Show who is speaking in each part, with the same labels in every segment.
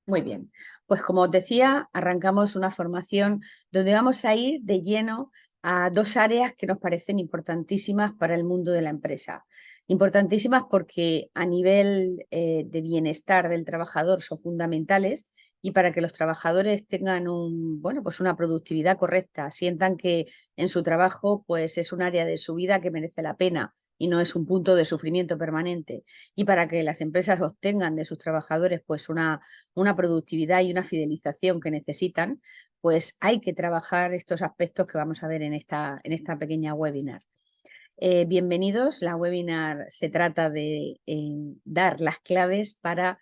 Speaker 1: Muy bien, pues como os decía, arrancamos una formación donde vamos a ir de lleno a dos áreas que nos parecen importantísimas para el mundo de la empresa. Importantísimas porque a nivel de bienestar del trabajador son fundamentales y para que los trabajadores tengan pues una productividad correcta, sientan que en su trabajo pues es un área de su vida que merece la pena y no es un punto de sufrimiento permanente. Y para que las empresas obtengan de sus trabajadores pues una productividad y una fidelización que necesitan, pues hay que trabajar estos aspectos que vamos a ver en esta pequeña webinar. Bienvenidos, la webinar se trata de dar las claves para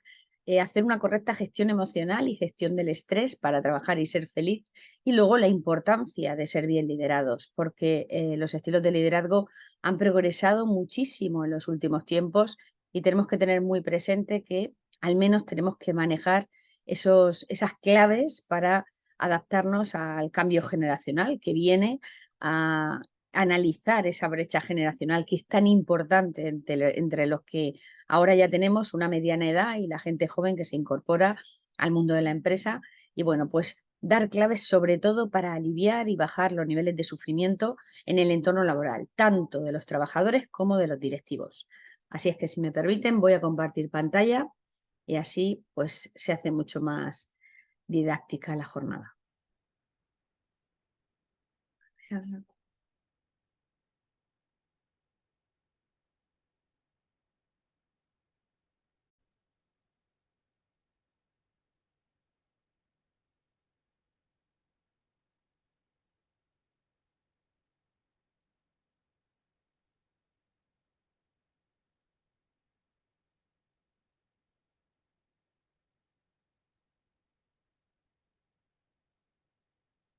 Speaker 1: hacer una correcta gestión emocional y gestión del estrés para trabajar y ser feliz, y luego la importancia de ser bien liderados, porque los estilos de liderazgo han progresado muchísimo en los últimos tiempos y tenemos que tener muy presente que al menos tenemos que manejar esas claves para adaptarnos al cambio generacional que viene, a analizar esa brecha generacional que es tan importante entre los que ahora ya tenemos una mediana edad y la gente joven que se incorpora al mundo de la empresa. Y bueno, pues dar claves sobre todo para aliviar y bajar los niveles de sufrimiento en el entorno laboral, tanto de los trabajadores como de los directivos. Así es que, si me permiten, voy a compartir pantalla y así pues se hace mucho más didáctica la jornada.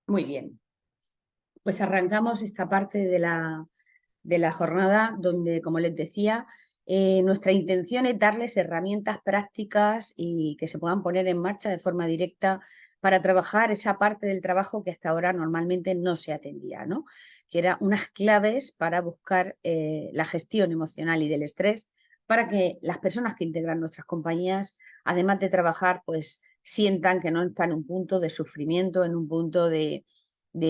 Speaker 1: Muy bien, pues arrancamos esta parte de la jornada donde, como les decía, nuestra intención es darles herramientas prácticas y que se puedan poner en marcha de forma directa para trabajar esa parte del trabajo que hasta ahora normalmente no se atendía, ¿no? Que era unas claves para buscar la gestión emocional y del estrés para que las personas que integran nuestras compañías, además de trabajar, pues sientan que no están en un punto de sufrimiento, en un punto de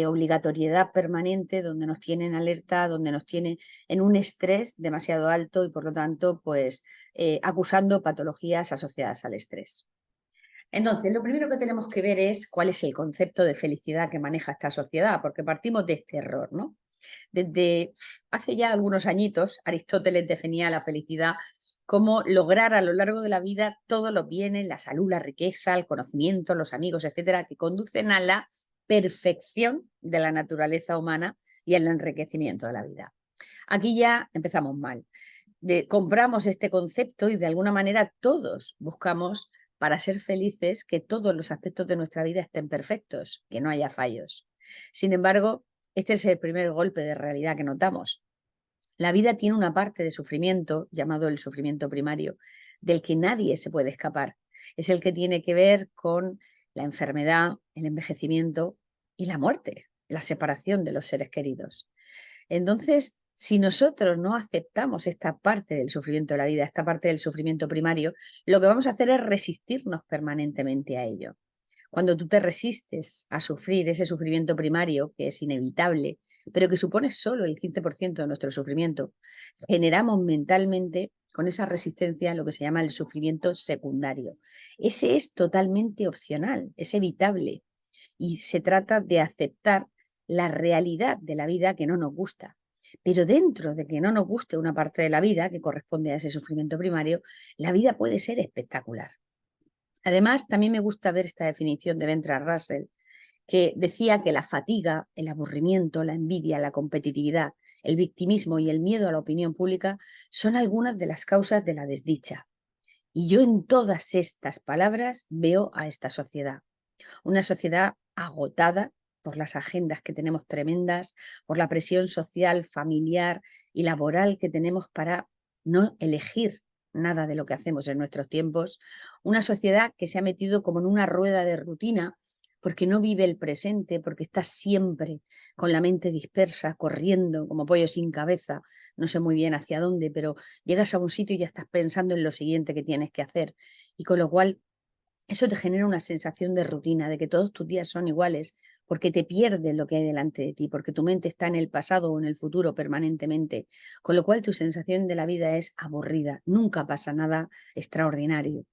Speaker 1: obligatoriedad permanente, donde nos tienen alerta, donde nos tienen en un estrés demasiado alto y por lo tanto, pues acusando patologías asociadas al estrés. Entonces, lo primero que tenemos que ver es cuál es el concepto de felicidad que maneja esta sociedad, porque partimos de este error, ¿no? Desde hace ya algunos añitos, Aristóteles definía la felicidad como lograr a lo largo de la vida todos los bienes, la salud, la riqueza, el conocimiento, los amigos, etcétera, que conducen a la perfección de la naturaleza humana y al enriquecimiento de la vida. Aquí ya empezamos mal. Compramos este concepto y de alguna manera todos buscamos, para ser felices, que todos los aspectos de nuestra vida estén perfectos, que no haya fallos. Sin embargo, este es el primer golpe de realidad que notamos. La vida tiene una parte de sufrimiento, llamado el sufrimiento primario, del que nadie se puede escapar. Es el que tiene que ver con la enfermedad, el envejecimiento y la muerte, la separación de los seres queridos. Entonces, si nosotros no aceptamos esta parte del sufrimiento de la vida, esta parte del sufrimiento primario, lo que vamos a hacer es resistirnos permanentemente a ello. Cuando tú te resistes a sufrir ese sufrimiento primario, que es inevitable, pero que supone solo el 15% de nuestro sufrimiento, generamos mentalmente con esa resistencia lo que se llama el sufrimiento secundario. Ese es totalmente opcional, es evitable y se trata de aceptar la realidad de la vida que no nos gusta. Pero dentro de que no nos guste una parte de la vida que corresponde a ese sufrimiento primario, la vida puede ser espectacular. Además, también me gusta ver esta definición de Bertrand Russell, que decía que la fatiga, el aburrimiento, la envidia, la competitividad, el victimismo y el miedo a la opinión pública son algunas de las causas de la desdicha. Y yo en todas estas palabras veo a esta sociedad. Una sociedad agotada por las agendas que tenemos tremendas, por la presión social, familiar y laboral que tenemos para no elegir nada de lo que hacemos en nuestros tiempos. Una sociedad que se ha metido como en una rueda de rutina porque no vive el presente, porque está siempre con la mente dispersa, corriendo como pollo sin cabeza, no sé muy bien hacia dónde, pero llegas a un sitio y ya estás pensando en lo siguiente que tienes que hacer. Y con lo cual Eso te genera una sensación de rutina, de que todos tus días son iguales, porque te pierdes lo que hay delante de ti, porque tu mente está en el pasado o en el futuro permanentemente, con lo cual tu sensación de la vida es aburrida, nunca pasa nada extraordinario.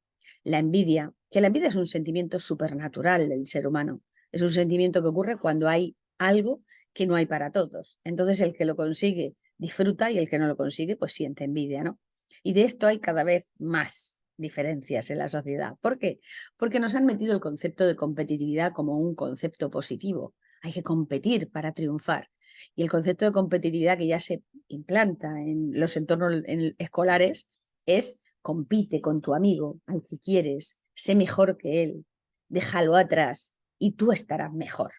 Speaker 1: La envidia, que la envidia es un sentimiento supernatural del ser humano, es un sentimiento que ocurre cuando hay algo que no hay para todos. Entonces el que lo consigue disfruta y el que no lo consigue pues siente envidia, ¿no? Y de esto hay cada vez más diferencias en la sociedad. ¿Por qué? Porque nos han metido el concepto de competitividad como un concepto positivo. Hay que competir para triunfar. Y el concepto de competitividad que ya se implanta en los entornos escolares es compite con tu amigo, al que quieres, sé mejor que él, déjalo atrás y tú estarás mejor.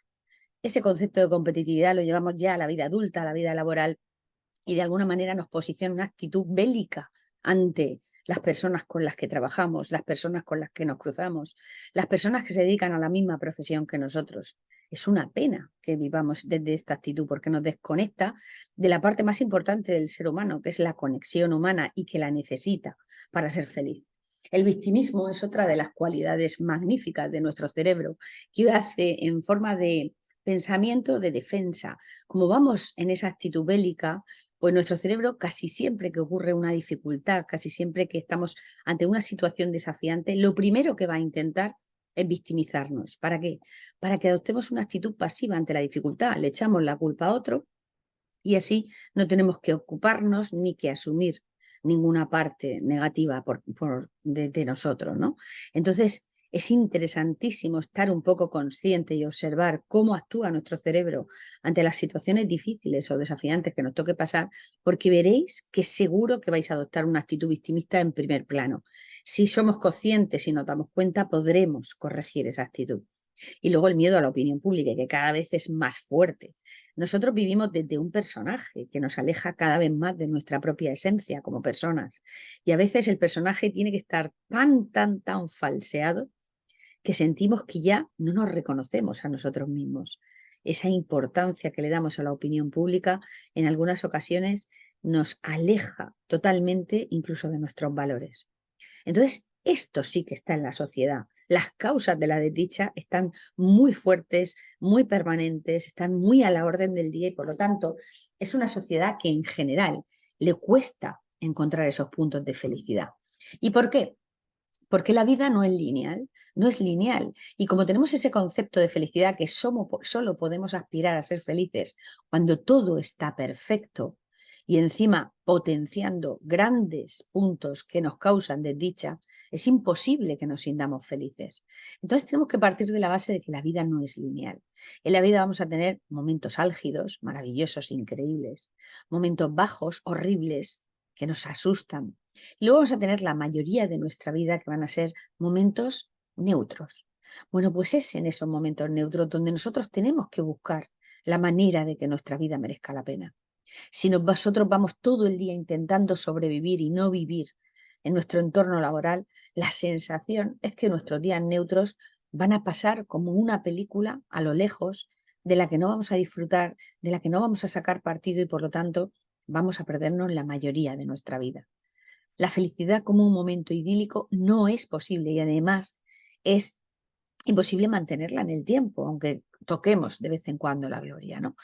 Speaker 1: Ese concepto de competitividad lo llevamos ya a la vida adulta, a la vida laboral, y de alguna manera nos posiciona una actitud bélica ante las personas con las que trabajamos, las personas con las que nos cruzamos, las personas que se dedican a la misma profesión que nosotros. Es una pena que vivamos desde esta actitud porque nos desconecta de la parte más importante del ser humano, que es la conexión humana y que la necesita para ser feliz. El victimismo es otra de las cualidades magníficas de nuestro cerebro, que hace en forma de pensamiento de defensa. Como vamos en esa actitud bélica, pues nuestro cerebro casi siempre que ocurre una dificultad, casi siempre que estamos ante una situación desafiante, lo primero que va a intentar es victimizarnos. ¿Para qué? Para que adoptemos una actitud pasiva ante la dificultad. Le echamos la culpa a otro y así no tenemos que ocuparnos ni que asumir ninguna parte negativa de nosotros, ¿no? Entonces, es interesantísimo estar un poco consciente y observar cómo actúa nuestro cerebro ante las situaciones difíciles o desafiantes que nos toque pasar, porque veréis que seguro que vais a adoptar una actitud victimista en primer plano. Si somos conscientes y nos damos cuenta, podremos corregir esa actitud. Y luego el miedo a la opinión pública, que cada vez es más fuerte. Nosotros vivimos desde un personaje que nos aleja cada vez más de nuestra propia esencia como personas. Y a veces el personaje tiene que estar tan falseado que sentimos que ya no nos reconocemos a nosotros mismos. Esa importancia que le damos a la opinión pública en algunas ocasiones nos aleja totalmente incluso de nuestros valores. Entonces, esto sí que está en la sociedad. Las causas de la desdicha están muy fuertes, muy permanentes, están muy a la orden del día y por lo tanto es una sociedad que en general le cuesta encontrar esos puntos de felicidad. ¿Y por qué? Porque la vida no es lineal, no es lineal. Y como tenemos ese concepto de felicidad que solo podemos aspirar a ser felices cuando todo está perfecto y encima potenciando grandes puntos que nos causan desdicha, es imposible que nos sintamos felices. Entonces tenemos que partir de la base de que la vida no es lineal. En la vida vamos a tener momentos álgidos, maravillosos, increíbles, momentos bajos, horribles, que nos asustan, y luego vamos a tener la mayoría de nuestra vida que van a ser momentos neutros. Bueno, pues es en esos momentos neutros donde nosotros tenemos que buscar la manera de que nuestra vida merezca la pena. Si nosotros vamos todo el día intentando sobrevivir y no vivir en nuestro entorno laboral, la sensación es que nuestros días neutros van a pasar como una película a lo lejos de la que no vamos a disfrutar, de la que no vamos a sacar partido y por lo tanto vamos a perdernos la mayoría de nuestra vida. La felicidad como un momento idílico no es posible y además es imposible mantenerla en el tiempo, aunque toquemos de vez en cuando la gloria, ¿no?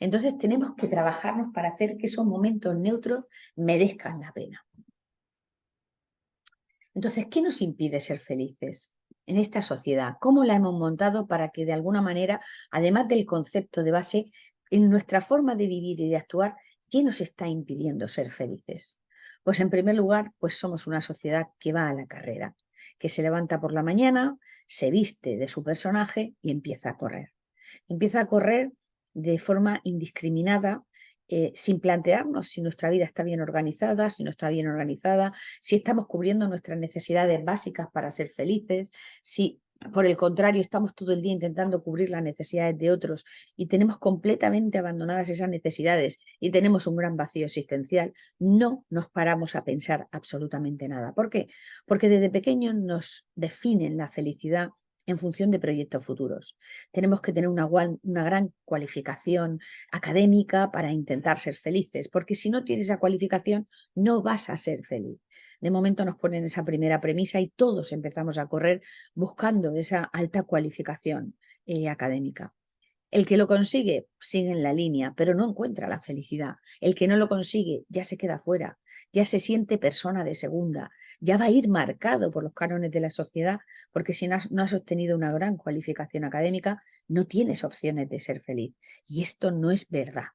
Speaker 1: Entonces tenemos que trabajarnos para hacer que esos momentos neutros merezcan la pena. Entonces, ¿qué nos impide ser felices en esta sociedad? ¿Cómo la hemos montado para que de alguna manera, además del concepto de base, en nuestra forma de vivir y de actuar, qué nos está impidiendo ser felices? Pues en primer lugar, pues somos una sociedad que va a la carrera, que se levanta por la mañana, se viste de su personaje y empieza a correr. Empieza a correr de forma indiscriminada, sin plantearnos si nuestra vida está bien organizada, si no está bien organizada, si estamos cubriendo nuestras necesidades básicas para ser felices, si por el contrario estamos todo el día intentando cubrir las necesidades de otros y tenemos completamente abandonadas esas necesidades y tenemos un gran vacío existencial, no nos paramos a pensar absolutamente nada. ¿Por qué? Porque desde pequeños nos definen la felicidad en función de proyectos futuros. Tenemos que tener una gran cualificación académica para intentar ser felices, porque si no tienes esa cualificación no vas a ser feliz. De momento nos ponen esa primera premisa y todos empezamos a correr buscando esa alta cualificación académica. El que lo consigue sigue en la línea, pero no encuentra la felicidad. El que no lo consigue ya se queda fuera, ya se siente persona de segunda, ya va a ir marcado por los cánones de la sociedad, porque si no has obtenido una gran cualificación académica, no tienes opciones de ser feliz. Y esto no es verdad.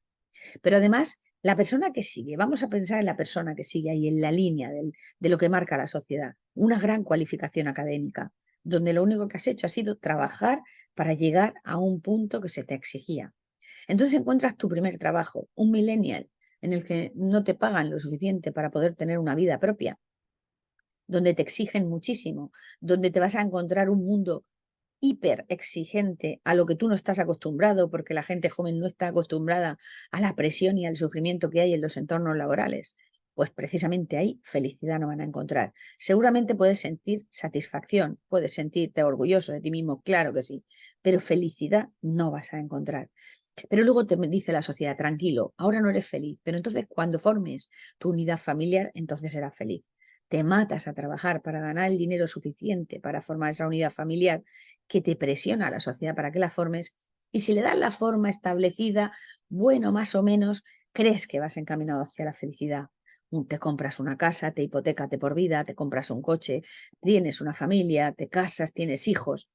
Speaker 1: Pero además, la persona que sigue, vamos a pensar en la persona que sigue ahí en la línea de lo que marca la sociedad, una gran cualificación académica, donde lo único que has hecho ha sido trabajar para llegar a un punto que se te exigía. Entonces encuentras tu primer trabajo, un millennial, en el que no te pagan lo suficiente para poder tener una vida propia, donde te exigen muchísimo, donde te vas a encontrar un mundo hiper exigente a lo que tú no estás acostumbrado, porque la gente joven no está acostumbrada a la presión y al sufrimiento que hay en los entornos laborales, pues precisamente ahí felicidad no van a encontrar. Seguramente puedes sentir satisfacción, puedes sentirte orgulloso de ti mismo, claro que sí, pero felicidad no vas a encontrar. Pero luego te dice la sociedad, tranquilo, ahora no eres feliz, pero entonces cuando formes tu unidad familiar, entonces serás feliz. Te matas a trabajar para ganar el dinero suficiente para formar esa unidad familiar que te presiona a la sociedad para que la formes, y si le das la forma establecida, bueno, más o menos, crees que vas encaminado hacia la felicidad. Te compras una casa, te hipotecas de por vida, te compras un coche, tienes una familia, te casas, tienes hijos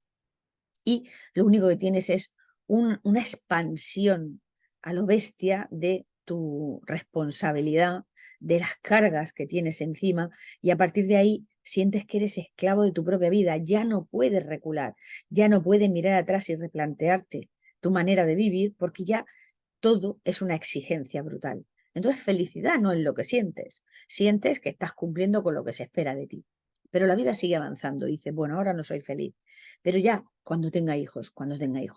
Speaker 1: y lo único que tienes es una expansión a lo bestia de tu responsabilidad, de las cargas que tienes encima y a partir de ahí sientes que eres esclavo de tu propia vida, ya no puedes recular, ya no puedes mirar atrás y replantearte tu manera de vivir porque ya todo es una exigencia brutal. Entonces, felicidad no es lo que sientes. Sientes que estás cumpliendo con lo que se espera de ti. Pero la vida sigue avanzando. Dices, bueno, ahora no soy feliz. Pero ya, cuando tenga hijos,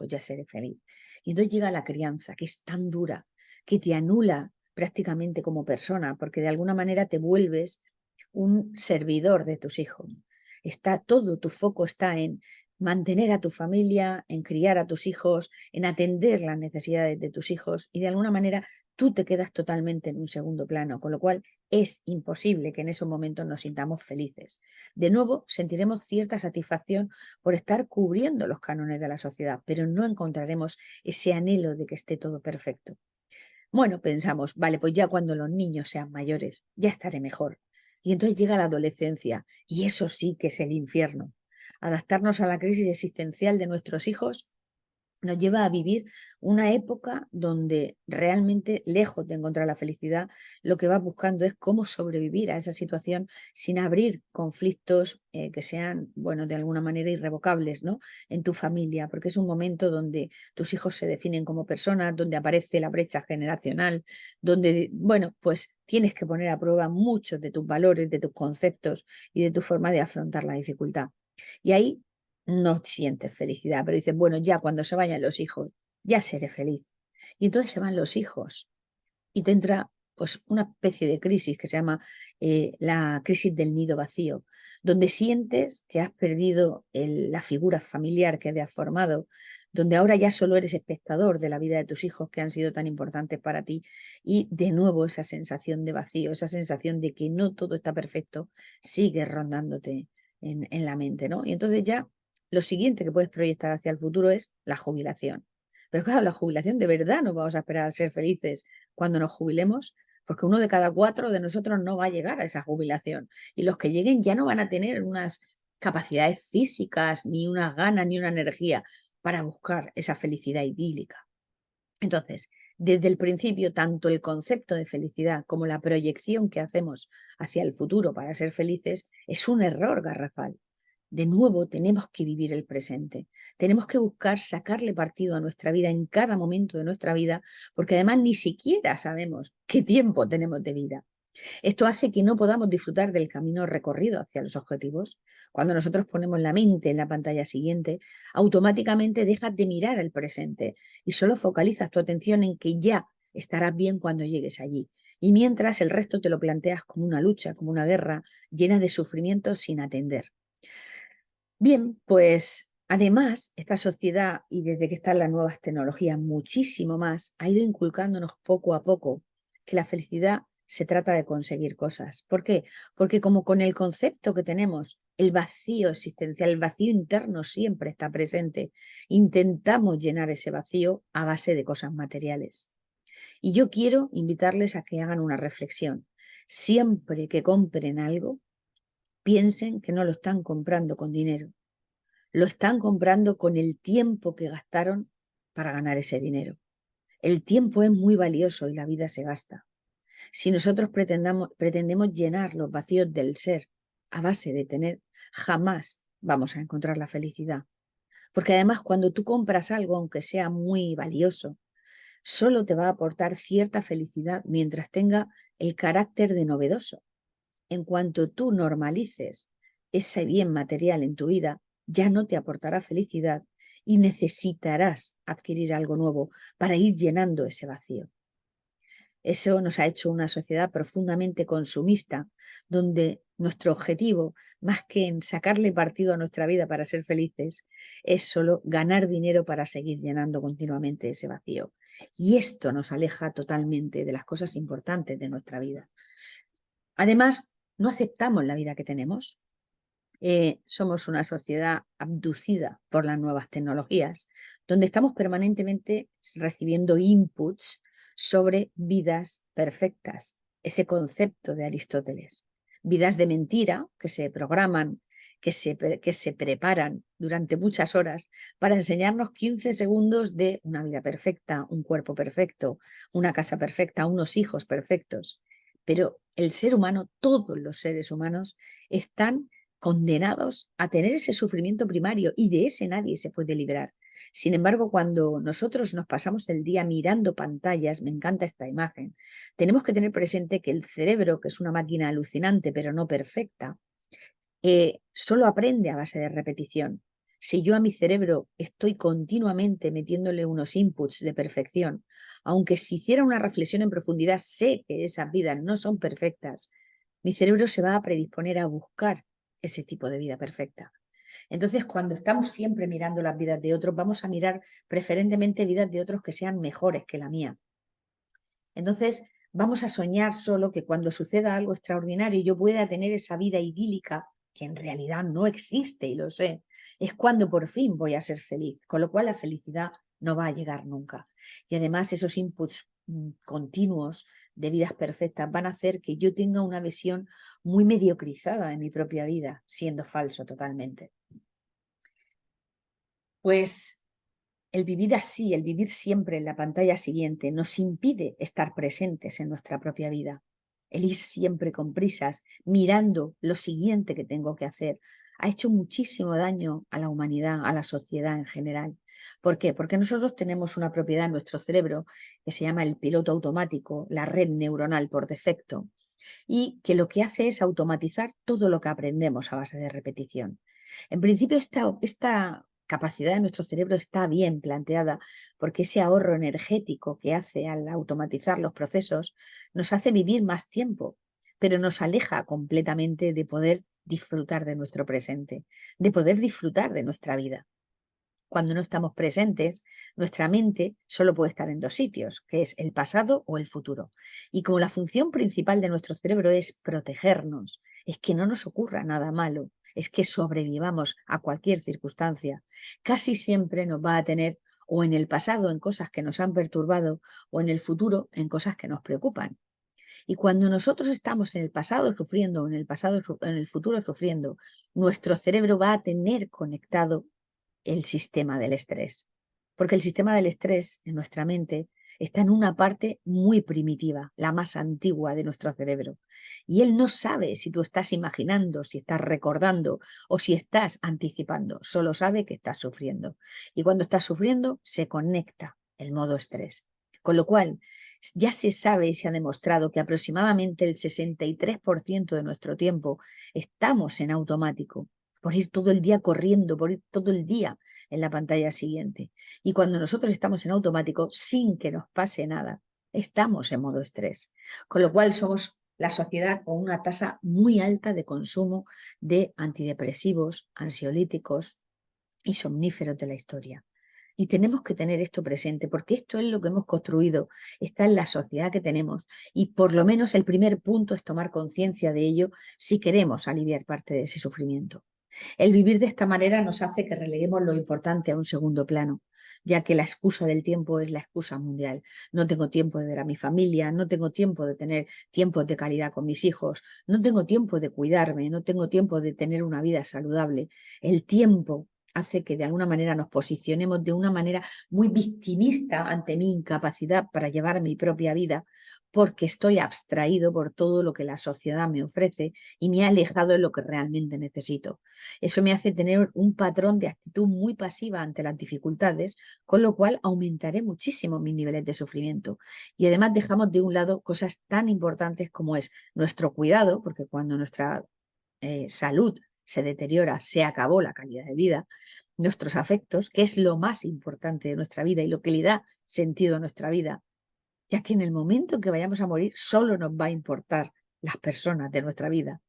Speaker 1: ya seré feliz. Y entonces llega la crianza, que es tan dura, que te anula prácticamente como persona, porque de alguna manera te vuelves un servidor de tus hijos. Está todo, tu foco está en mantener a tu familia, en criar a tus hijos, en atender las necesidades de tus hijos y de alguna manera tú te quedas totalmente en un segundo plano, con lo cual es imposible que en esos momentos nos sintamos felices. De nuevo, sentiremos cierta satisfacción por estar cubriendo los cánones de la sociedad, pero no encontraremos ese anhelo de que esté todo perfecto. Bueno, pensamos, vale, pues ya cuando los niños sean mayores, ya estaré mejor. Y entonces llega la adolescencia, y eso sí que es el infierno. Adaptarnos a la crisis existencial de nuestros hijos nos lleva a vivir una época donde realmente, lejos de encontrar la felicidad, lo que vas buscando es cómo sobrevivir a esa situación sin abrir conflictos que sean, bueno, de alguna manera irrevocables, ¿no? En tu familia, porque es un momento donde tus hijos se definen como personas, donde aparece la brecha generacional, donde, bueno, pues tienes que poner a prueba muchos de tus valores, de tus conceptos y de tu forma de afrontar la dificultad. Y ahí no sientes felicidad, pero dices, bueno, ya cuando se vayan los hijos, ya seré feliz. Y entonces se van los hijos y te entra pues una especie de crisis que se llama la crisis del nido vacío, donde sientes que has perdido la figura familiar que habías formado, donde ahora ya solo eres espectador de la vida de tus hijos que han sido tan importantes para ti y de nuevo esa sensación de vacío, esa sensación de que no todo está perfecto, sigue rondándote en la mente, ¿no? Y entonces ya lo siguiente que puedes proyectar hacia el futuro es la jubilación. Pero claro, la jubilación de verdad no vamos a esperar a ser felices cuando nos jubilemos, porque uno de cada cuatro de nosotros no va a llegar a esa jubilación. Y los que lleguen ya no van a tener unas capacidades físicas, ni unas ganas, ni una energía para buscar esa felicidad idílica. Entonces, desde el principio, tanto el concepto de felicidad como la proyección que hacemos hacia el futuro para ser felices es un error garrafal. De nuevo, tenemos que vivir el presente. Tenemos que buscar sacarle partido a nuestra vida en cada momento de nuestra vida, porque además ni siquiera sabemos qué tiempo tenemos de vida. Esto hace que no podamos disfrutar del camino recorrido hacia los objetivos. Cuando nosotros ponemos la mente en la pantalla siguiente, automáticamente dejas de mirar el presente y solo focalizas tu atención en que ya estarás bien cuando llegues allí. Y mientras el resto te lo planteas como una lucha, como una guerra llena de sufrimiento sin atender. Bien, pues Además, esta sociedad, y desde que están las nuevas tecnologías muchísimo más, ha ido inculcándonos poco a poco que la felicidad se trata de conseguir cosas. ¿Por qué? Porque como con el concepto que tenemos, el vacío existencial, el vacío interno siempre está presente, intentamos llenar ese vacío a base de cosas materiales. Y yo quiero invitarles a que hagan una reflexión. Siempre que compren algo, piensen que no lo están comprando con dinero, lo están comprando con el tiempo que gastaron para ganar ese dinero. El tiempo es muy valioso y la vida se gasta. Si nosotros pretendemos llenar los vacíos del ser a base de tener, jamás vamos a encontrar la felicidad. Porque además cuando tú compras algo, aunque sea muy valioso, solo te va a aportar cierta felicidad mientras tenga el carácter de novedoso. En cuanto tú normalices ese bien material en tu vida, ya no te aportará felicidad y necesitarás adquirir algo nuevo para ir llenando ese vacío. Eso nos ha hecho una sociedad profundamente consumista, donde nuestro objetivo, más que en sacarle partido a nuestra vida para ser felices, es solo ganar dinero para seguir llenando continuamente ese vacío. Y esto nos aleja totalmente de las cosas importantes de nuestra vida. Además, no aceptamos la vida que tenemos. Somos una sociedad abducida por las nuevas tecnologías, donde estamos permanentemente recibiendo inputs sobre vidas perfectas, ese concepto de Aristóteles. Vidas de mentira que se programan, que se preparan durante muchas horas para enseñarnos 15 segundos de una vida perfecta, un cuerpo perfecto, una casa perfecta, unos hijos perfectos. Pero el ser humano, todos los seres humanos, están condenados a tener ese sufrimiento primario y de ese nadie se puede librar. Sin embargo, cuando nosotros nos pasamos el día mirando pantallas, me encanta esta imagen, tenemos que tener presente que el cerebro, que es una máquina alucinante pero no perfecta, solo aprende a base de repetición. Si yo a mi cerebro estoy continuamente metiéndole unos inputs de perfección, aunque si hiciera una reflexión en profundidad, sé que esas vidas no son perfectas, mi cerebro se va a predisponer a buscar ese tipo de vida perfecta. Entonces, cuando estamos siempre mirando las vidas de otros, vamos a mirar preferentemente vidas de otros que sean mejores que la mía. Entonces, vamos a soñar solo que cuando suceda algo extraordinario yo pueda tener esa vida idílica que en realidad no existe y lo sé. Es cuando por fin voy a ser feliz, con lo cual la felicidad no va a llegar nunca. Y además esos inputs continuos de vidas perfectas van a hacer que yo tenga una visión muy mediocrizada de mi propia vida, siendo falso totalmente. Pues el vivir así, el vivir siempre en la pantalla siguiente, nos impide estar presentes en nuestra propia vida. El ir siempre con prisas, mirando lo siguiente que tengo que hacer, ha hecho muchísimo daño a la humanidad, a la sociedad en general. ¿Por qué? Porque nosotros tenemos una propiedad en nuestro cerebro que se llama el piloto automático, la red neuronal por defecto, y que lo que hace es automatizar todo lo que aprendemos a base de repetición. En principio, esta capacidad de nuestro cerebro está bien planteada porque ese ahorro energético que hace al automatizar los procesos nos hace vivir más tiempo, pero nos aleja completamente de poder disfrutar de nuestro presente, de poder disfrutar de nuestra vida. Cuando no estamos presentes, nuestra mente solo puede estar en dos sitios, que es el pasado o el futuro. Y como la función principal de nuestro cerebro es protegernos, es que no nos ocurra nada malo, es que sobrevivamos a cualquier circunstancia, casi siempre nos va a tener o en el pasado en cosas que nos han perturbado o en el futuro en cosas que nos preocupan. Y cuando nosotros estamos en el pasado sufriendo o en el futuro sufriendo, nuestro cerebro va a tener conectado el sistema del estrés. Porque el sistema del estrés en nuestra mente está en una parte muy primitiva, la más antigua de nuestro cerebro. Y él no sabe si tú estás imaginando, si estás recordando o si estás anticipando, solo sabe que estás sufriendo. Y cuando estás sufriendo, se conecta el modo estrés. Con lo cual, ya se sabe y se ha demostrado que aproximadamente el 63% de nuestro tiempo estamos en automático por ir todo el día corriendo, por ir todo el día en la pantalla siguiente. Y cuando nosotros estamos en automático, sin que nos pase nada, estamos en modo estrés. Con lo cual somos la sociedad con una tasa muy alta de consumo de antidepresivos, ansiolíticos, y somníferos de la historia. Y tenemos que tener esto presente, porque esto es lo que hemos construido, está en la sociedad que tenemos, y por lo menos el primer punto es tomar conciencia de ello si queremos aliviar parte de ese sufrimiento. El vivir de esta manera nos hace que releguemos lo importante a un segundo plano, ya que la excusa del tiempo es la excusa mundial. No tengo tiempo de ver a mi familia, no tengo tiempo de tener tiempos de calidad con mis hijos, no tengo tiempo de cuidarme, no tengo tiempo de tener una vida saludable. El tiempo hace que de alguna manera nos posicionemos de una manera muy victimista ante mi incapacidad para llevar mi propia vida, porque estoy abstraído por todo lo que la sociedad me ofrece y me ha alejado de lo que realmente necesito. Eso me hace tener un patrón de actitud muy pasiva ante las dificultades, con lo cual aumentaré muchísimo mis niveles de sufrimiento. Y además dejamos de un lado cosas tan importantes como es nuestro cuidado, porque cuando nuestra salud se deteriora, se acabó la calidad de vida, nuestros afectos, que es lo más importante de nuestra vida y lo que le da sentido a nuestra vida, ya que en el momento en que vayamos a morir solo nos va a importar las personas de nuestra vida.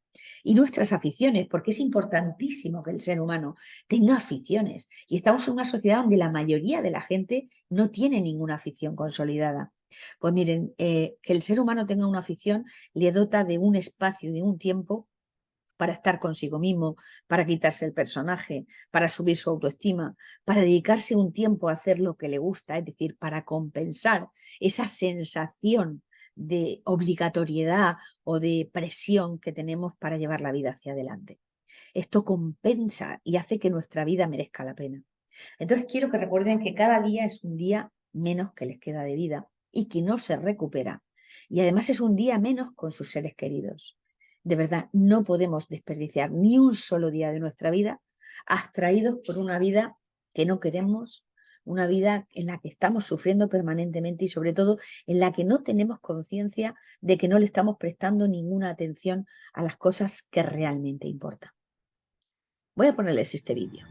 Speaker 1: Y nuestras aficiones, porque es importantísimo que el ser humano tenga aficiones. Y estamos en una sociedad donde la mayoría de la gente no tiene ninguna afición consolidada. Pues miren, que el ser humano tenga una afición le dota de un espacio, de un tiempo para estar consigo mismo, para quitarse el personaje, para subir su autoestima, para dedicarse un tiempo a hacer lo que le gusta, es decir, para compensar esa sensación de obligatoriedad o de presión que tenemos para llevar la vida hacia adelante. Esto compensa y hace que nuestra vida merezca la pena. Entonces quiero que recuerden que cada día es un día menos que les queda de vida y que no se recupera. Y además es un día menos con sus seres queridos. De verdad, no podemos desperdiciar ni un solo día de nuestra vida abstraídos por una vida que no queremos, una vida en la que estamos sufriendo permanentemente y sobre todo en la que no tenemos conciencia de que no le estamos prestando ninguna atención a las cosas que realmente importan. Voy a ponerles este vídeo.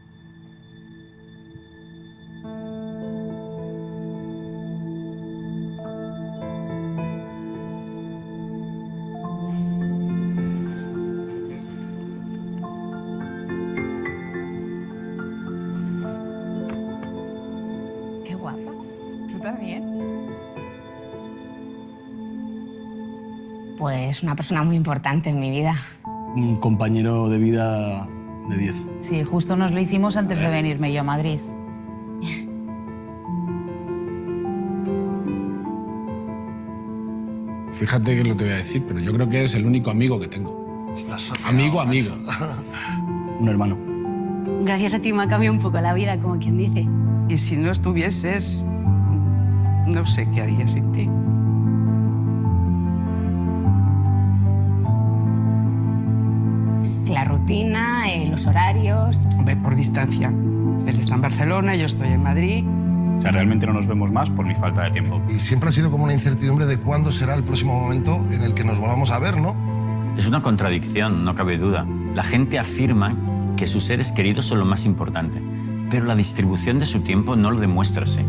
Speaker 2: Qué guapa. ¿Tú también?
Speaker 3: Pues una persona muy importante en mi vida.
Speaker 4: Un compañero de vida de 10.
Speaker 2: Sí, justo nos lo hicimos antes de venirme yo a Madrid.
Speaker 5: Fíjate que lo te voy a decir, pero yo creo que es el único amigo que tengo.
Speaker 4: Estás
Speaker 5: Amigo, amigo.
Speaker 4: Un hermano.
Speaker 3: Gracias a ti me ha cambiado un poco la vida, como quien dice.
Speaker 6: Y si no estuvieses, no sé qué haría sin ti.
Speaker 3: La rutina, los horarios.
Speaker 6: Ve por distancia. Él está en Barcelona, yo estoy en Madrid.
Speaker 7: O sea, realmente no nos vemos más por mi falta de tiempo.
Speaker 8: Y siempre ha sido como una incertidumbre de cuándo será el próximo momento en el que nos volvamos a ver, ¿no?
Speaker 9: Es una contradicción, no cabe duda. La gente afirma que sus seres queridos son lo más importante, pero la distribución de su tiempo no lo demuestra así.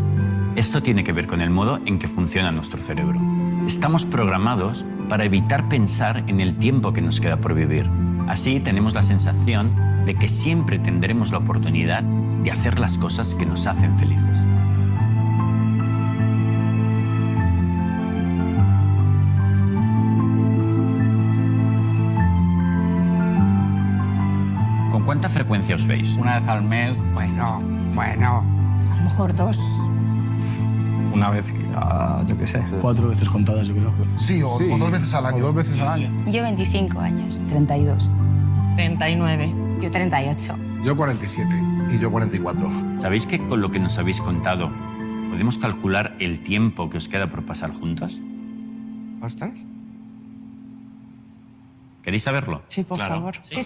Speaker 9: Esto tiene que ver con el modo en que funciona nuestro cerebro. Estamos programados para evitar pensar en el tiempo que nos queda por vivir. Así tenemos la sensación de que siempre tendremos la oportunidad de hacer las cosas que nos hacen felices. ¿Con cuánta frecuencia os veis?
Speaker 5: Una vez al mes,
Speaker 6: Bueno.
Speaker 3: A lo mejor 2.
Speaker 7: Una vez, yo qué sé.
Speaker 4: 4 veces contadas, yo creo.
Speaker 8: Sí, o 2 veces al año.
Speaker 5: O 2 veces al año.
Speaker 3: Yo 25 años.
Speaker 2: 32.
Speaker 3: 39. Yo 38.
Speaker 5: Yo 47.
Speaker 8: Y yo 44.
Speaker 9: ¿Sabéis que con lo que nos habéis contado podemos calcular el tiempo que os queda por pasar juntos?
Speaker 6: ¿Ostras?
Speaker 9: ¿Queréis saberlo?
Speaker 6: Sí, por favor.
Speaker 3: Sí.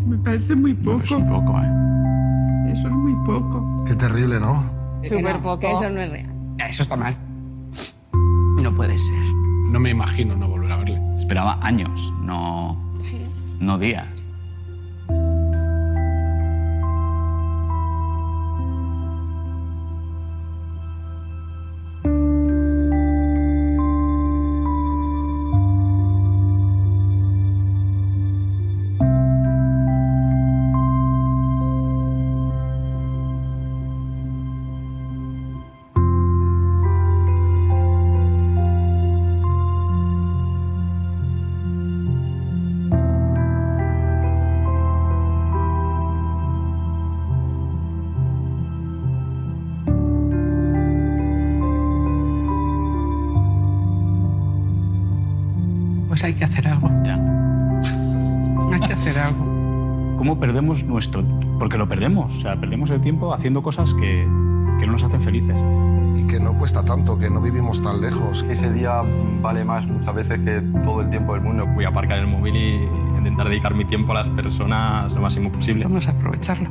Speaker 6: Me parece muy poco.
Speaker 7: Es un poco, ¿eh?
Speaker 6: Eso es muy poco.
Speaker 8: Qué terrible, ¿no?
Speaker 3: Súper poco. Eso no es real.
Speaker 6: Eso está mal. No puede ser.
Speaker 5: no me imagino no volver a verle.
Speaker 7: Esperaba años, no días.
Speaker 6: Pues hay que hacer algo.
Speaker 7: Ya.
Speaker 6: Hay que hacer algo.
Speaker 7: ¿Cómo perdemos nuestro...? Porque lo perdemos. O sea, perdemos el tiempo haciendo cosas que no nos hacen felices.
Speaker 8: Y que no cuesta tanto, que no vivimos tan lejos.
Speaker 10: Ese día vale más muchas veces que todo el tiempo del mundo.
Speaker 7: Voy a aparcar el móvil y intentar dedicar mi tiempo a las personas lo máximo posible.
Speaker 6: Vamos a aprovecharlo.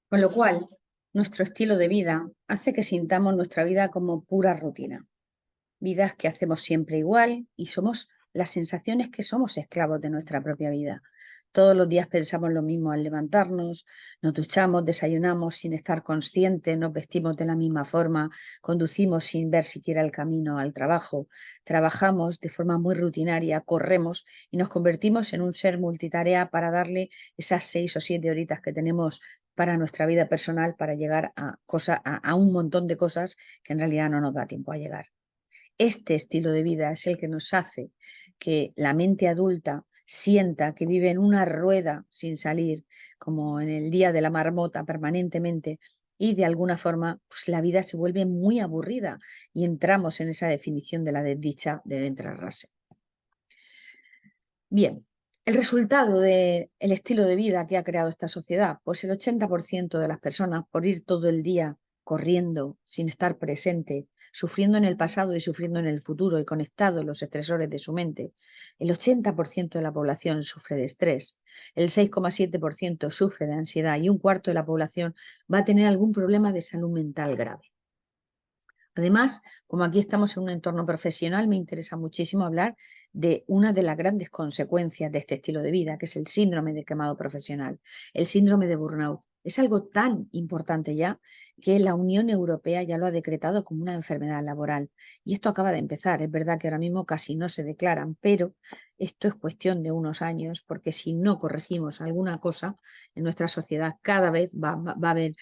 Speaker 1: Con lo cual, nuestro estilo de vida hace que sintamos nuestra vida como pura rutina. Vidas que hacemos siempre igual y somos las sensaciones que somos esclavos de nuestra propia vida. Todos los días pensamos lo mismo al levantarnos, nos duchamos, desayunamos sin estar conscientes, nos vestimos de la misma forma, conducimos sin ver siquiera el camino al trabajo, trabajamos de forma muy rutinaria, corremos y nos convertimos en un ser multitarea para darle esas 6 o 7 horitas que tenemos para nuestra vida personal para llegar a un montón de cosas que en realidad no nos da tiempo a llegar. Este estilo de vida es el que nos hace que la mente adulta sienta que vive en una rueda sin salir, como en el día de la marmota permanentemente, y de alguna forma pues la vida se vuelve muy aburrida y entramos en esa definición de la desdicha de Bertrand Russell. Bien, el resultado del estilo de vida que ha creado esta sociedad, pues el 80% de las personas, por ir todo el día corriendo sin estar presente, sufriendo en el pasado y sufriendo en el futuro y conectado en los estresores de su mente, el 80% de la población sufre de estrés, el 6,7% sufre de ansiedad y un cuarto de la población va a tener algún problema de salud mental grave. Además, como aquí estamos en un entorno profesional, me interesa muchísimo hablar de una de las grandes consecuencias de este estilo de vida, que es el síndrome de quemado profesional, el síndrome de burnout. Es algo tan importante ya que la Unión Europea ya lo ha decretado como una enfermedad laboral. Y esto acaba de empezar. Es verdad que ahora mismo casi no se declaran, pero esto es cuestión de unos años, porque si no corregimos alguna cosa en nuestra sociedad, cada vez va a haber,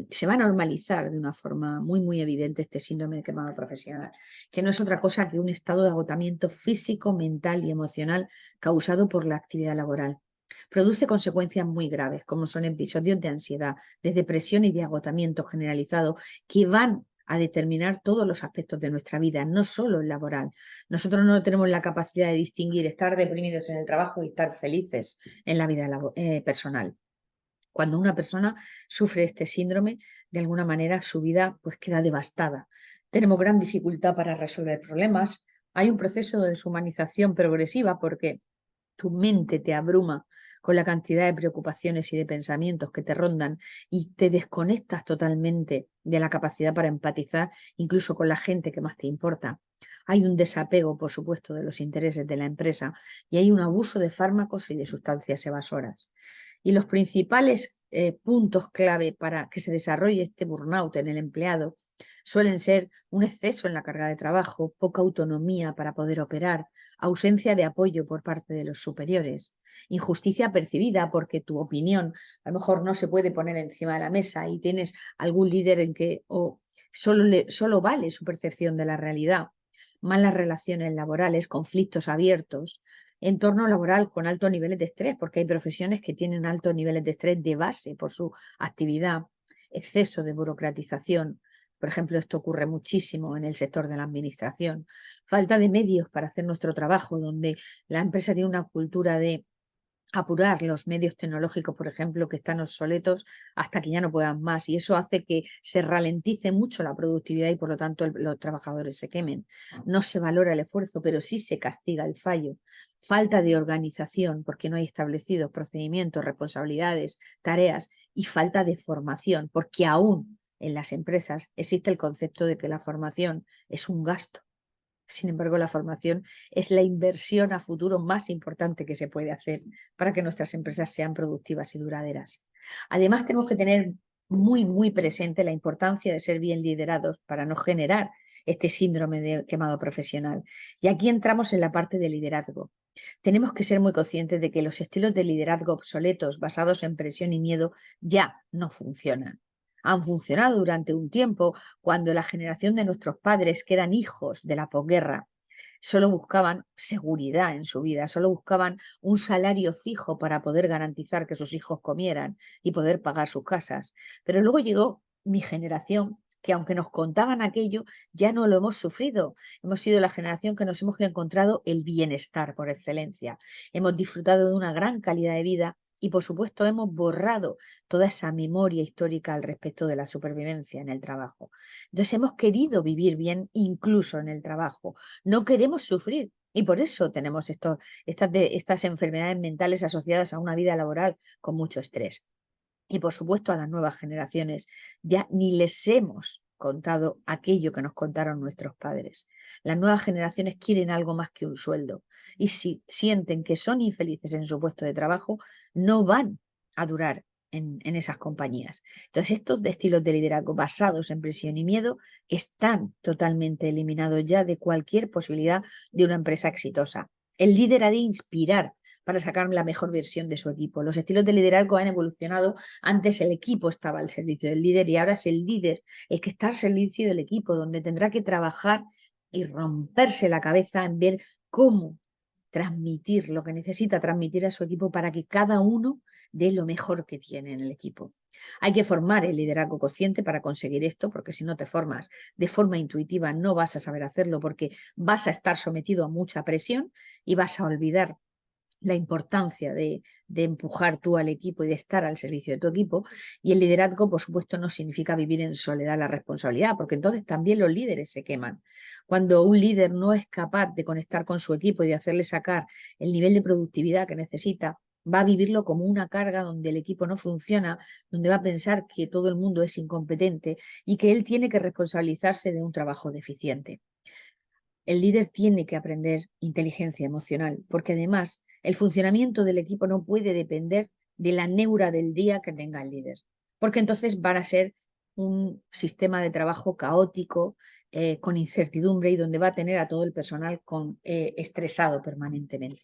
Speaker 1: se va a normalizar de una forma muy, muy evidente este síndrome de quemado profesional, que no es otra cosa que un estado de agotamiento físico, mental y emocional causado por la actividad laboral. Produce consecuencias muy graves, como son episodios de ansiedad, de depresión y de agotamiento generalizado, que van a determinar todos los aspectos de nuestra vida, no solo el laboral. Nosotros no tenemos la capacidad de distinguir estar deprimidos en el trabajo y estar felices en la vida personal. Cuando una persona sufre este síndrome, de alguna manera su vida pues queda devastada. Tenemos gran dificultad para resolver problemas. Hay un proceso de deshumanización progresiva porque tu mente te abruma con la cantidad de preocupaciones y de pensamientos que te rondan y te desconectas totalmente de la capacidad para empatizar incluso con la gente que más te importa. Hay un desapego, por supuesto, de los intereses de la empresa y hay un abuso de fármacos y de sustancias evasoras. Y los principales puntos clave para que se desarrolle este burnout en el empleado suelen ser un exceso en la carga de trabajo, poca autonomía para poder operar, ausencia de apoyo por parte de los superiores, injusticia percibida porque tu opinión a lo mejor no se puede poner encima de la mesa y tienes algún líder en que solo vale su percepción de la realidad, malas relaciones laborales, conflictos abiertos, entorno laboral con altos niveles de estrés, porque hay profesiones que tienen altos niveles de estrés de base por su actividad, exceso de burocratización. Por ejemplo, esto ocurre muchísimo en el sector de la administración. Falta de medios para hacer nuestro trabajo, donde la empresa tiene una cultura de apurar los medios tecnológicos, por ejemplo, que están obsoletos hasta que ya no puedan más. Y eso hace que se ralentice mucho la productividad y, por lo tanto, los trabajadores se quemen. No se valora el esfuerzo, pero sí se castiga el fallo. Falta de organización, porque no hay establecidos procedimientos, responsabilidades, tareas, y falta de formación, porque aún en las empresas existe el concepto de que la formación es un gasto. Sin embargo, la formación es la inversión a futuro más importante que se puede hacer para que nuestras empresas sean productivas y duraderas. Además, tenemos que tener muy presente la importancia de ser bien liderados para no generar este síndrome de quemado profesional. Y aquí entramos en la parte de liderazgo. Tenemos que ser muy conscientes de que los estilos de liderazgo obsoletos basados en presión y miedo ya no funcionan. Han funcionado durante un tiempo cuando la generación de nuestros padres, que eran hijos de la posguerra, solo buscaban seguridad en su vida, solo buscaban un salario fijo para poder garantizar que sus hijos comieran y poder pagar sus casas. Pero luego llegó mi generación, que aunque nos contaban aquello, ya no lo hemos sufrido. Hemos sido la generación que nos hemos encontrado el bienestar por excelencia. Hemos disfrutado de una gran calidad de vida y, por supuesto, hemos borrado toda esa memoria histórica al respecto de la supervivencia en el trabajo. Entonces, hemos querido vivir bien incluso en el trabajo. No queremos sufrir. Y por eso tenemos estas enfermedades mentales asociadas a una vida laboral con mucho estrés. Y, por supuesto, a las nuevas generaciones ya ni les hemos contado aquello que nos contaron nuestros padres. Las nuevas generaciones quieren algo más que un sueldo. Y si sienten que son infelices en su puesto de trabajo, no van a durar en esas compañías. Entonces, estos estilos de liderazgo basados en presión y miedo están totalmente eliminados ya de cualquier posibilidad de una empresa exitosa. El líder ha de inspirar para sacar la mejor versión de su equipo. Los estilos de liderazgo han evolucionado. Antes el equipo estaba al servicio del líder y ahora es el líder el que está al servicio del equipo, donde tendrá que trabajar y romperse la cabeza en ver cómo transmitir lo que necesita transmitir a su equipo para que cada uno dé lo mejor que tiene en el equipo. Hay que formar el liderazgo consciente para conseguir esto, porque si no te formas de forma intuitiva no vas a saber hacerlo, porque vas a estar sometido a mucha presión y vas a olvidar la importancia de empujar tú al equipo y de estar al servicio de tu equipo. Y el liderazgo, por supuesto, no significa vivir en soledad la responsabilidad, porque entonces también los líderes se queman. Cuando un líder no es capaz de conectar con su equipo y de hacerle sacar el nivel de productividad que necesita, va a vivirlo como una carga donde el equipo no funciona, donde va a pensar que todo el mundo es incompetente y que él tiene que responsabilizarse de un trabajo deficiente. El líder tiene que aprender inteligencia emocional, porque además el funcionamiento del equipo no puede depender de la neura del día que tenga el líder, porque entonces van a ser un sistema de trabajo caótico, con incertidumbre y donde va a tener a todo el personal estresado permanentemente.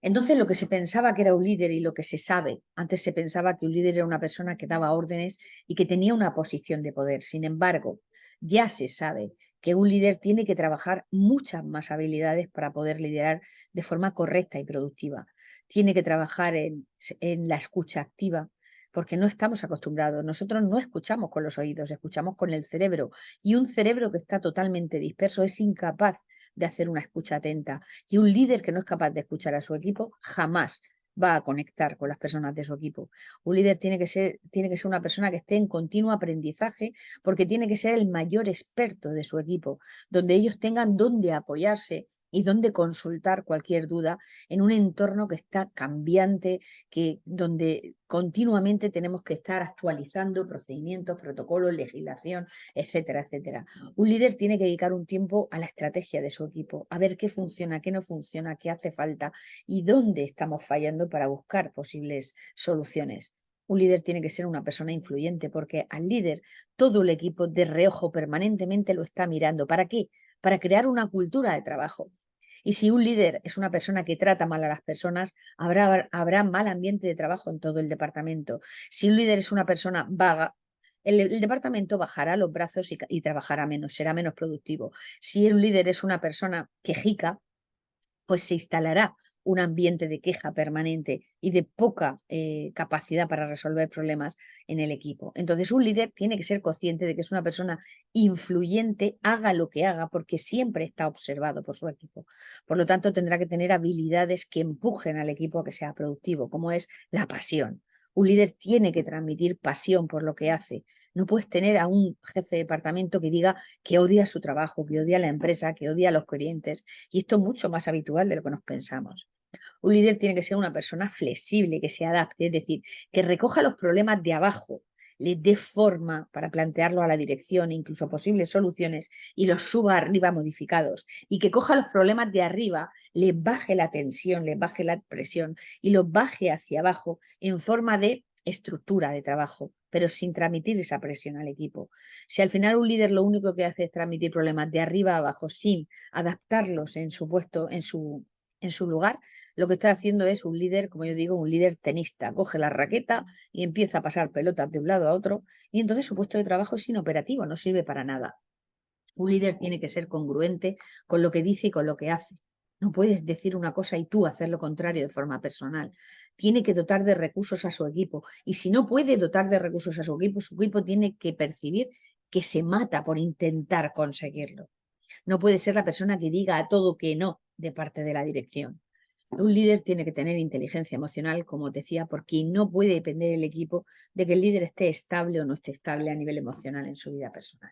Speaker 1: Entonces, lo que se pensaba que era un líder y lo que se sabe, antes se pensaba que un líder era una persona que daba órdenes y que tenía una posición de poder. Sin embargo, ya se sabe que un líder tiene que trabajar muchas más habilidades para poder liderar de forma correcta y productiva. Tiene que trabajar en la escucha activa, porque no estamos acostumbrados. Nosotros no escuchamos con los oídos, escuchamos con el cerebro. Y un cerebro que está totalmente disperso es incapaz de hacer una escucha atenta. Y un líder que no es capaz de escuchar a su equipo jamás va a conectar con las personas de su equipo. Un líder tiene que ser una persona que esté en continuo aprendizaje, porque tiene que ser el mayor experto de su equipo, donde ellos tengan dónde apoyarse y dónde consultar cualquier duda en un entorno que está cambiante, donde continuamente tenemos que estar actualizando procedimientos, protocolos, legislación, etcétera, etcétera. Un líder tiene que dedicar un tiempo a la estrategia de su equipo, a ver qué funciona, qué no funciona, qué hace falta y dónde estamos fallando para buscar posibles soluciones. Un líder tiene que ser una persona influyente, porque al líder todo el equipo de reojo permanentemente lo está mirando. ¿Para qué? Para crear una cultura de trabajo. Y si un líder es una persona que trata mal a las personas, habrá mal ambiente de trabajo en todo el departamento. Si un líder es una persona vaga, el departamento bajará los brazos y trabajará menos, será menos productivo. Si un líder es una persona quejica, pues se instalará un ambiente de queja permanente y de poca capacidad para resolver problemas en el equipo. Entonces, un líder tiene que ser consciente de que es una persona influyente, haga lo que haga, porque siempre está observado por su equipo. Por lo tanto, tendrá que tener habilidades que empujen al equipo a que sea productivo, como es la pasión. Un líder tiene que transmitir pasión por lo que hace. No puedes tener a un jefe de departamento que diga que odia su trabajo, que odia la empresa, que odia a los clientes. Y esto es mucho más habitual de lo que nos pensamos. Un líder tiene que ser una persona flexible, que se adapte, es decir, que recoja los problemas de abajo, les dé forma para plantearlo a la dirección e incluso posibles soluciones y los suba arriba modificados. Y que coja los problemas de arriba, les baje la tensión, les baje la presión y los baje hacia abajo en forma de estructura de trabajo, pero sin transmitir esa presión al equipo. Si al final un líder lo único que hace es transmitir problemas de arriba a abajo sin adaptarlos en su puesto, en su lugar, lo que está haciendo es un líder, como yo digo, un líder tenista. Coge la raqueta y empieza a pasar pelotas de un lado a otro y entonces su puesto de trabajo es inoperativo, no sirve para nada. Un líder tiene que ser congruente con lo que dice y con lo que hace. No puedes decir una cosa y tú hacer lo contrario de forma personal. Tiene que dotar de recursos a su equipo. Y si no puede dotar de recursos a su equipo tiene que percibir que se mata por intentar conseguirlo. No puede ser la persona que diga a todo que no de parte de la dirección. Un líder tiene que tener inteligencia emocional, como te decía, porque no puede depender el equipo de que el líder esté estable o no esté estable a nivel emocional en su vida personal.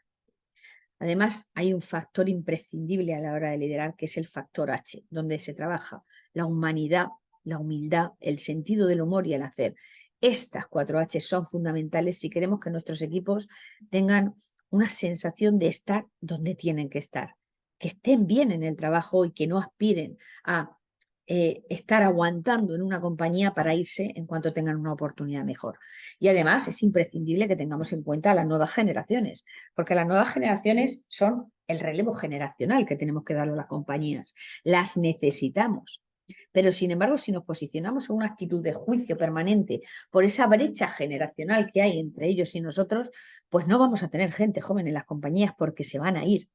Speaker 1: Además, hay un factor imprescindible a la hora de liderar, que es el factor H, donde se trabaja la humanidad, la humildad, el sentido del humor y el hacer. Estas 4 H son fundamentales si queremos que nuestros equipos tengan una sensación de estar donde tienen que estar, que estén bien en el trabajo y que no aspiren a estar aguantando en una compañía para irse en cuanto tengan una oportunidad mejor. Y además es imprescindible que tengamos en cuenta a las nuevas generaciones, porque las nuevas generaciones son el relevo generacional que tenemos que darle a las compañías. Las necesitamos. Pero sin embargo, si nos posicionamos en una actitud de juicio permanente por esa brecha generacional que hay entre ellos y nosotros, pues no vamos a tener gente joven en las compañías porque se van a ir.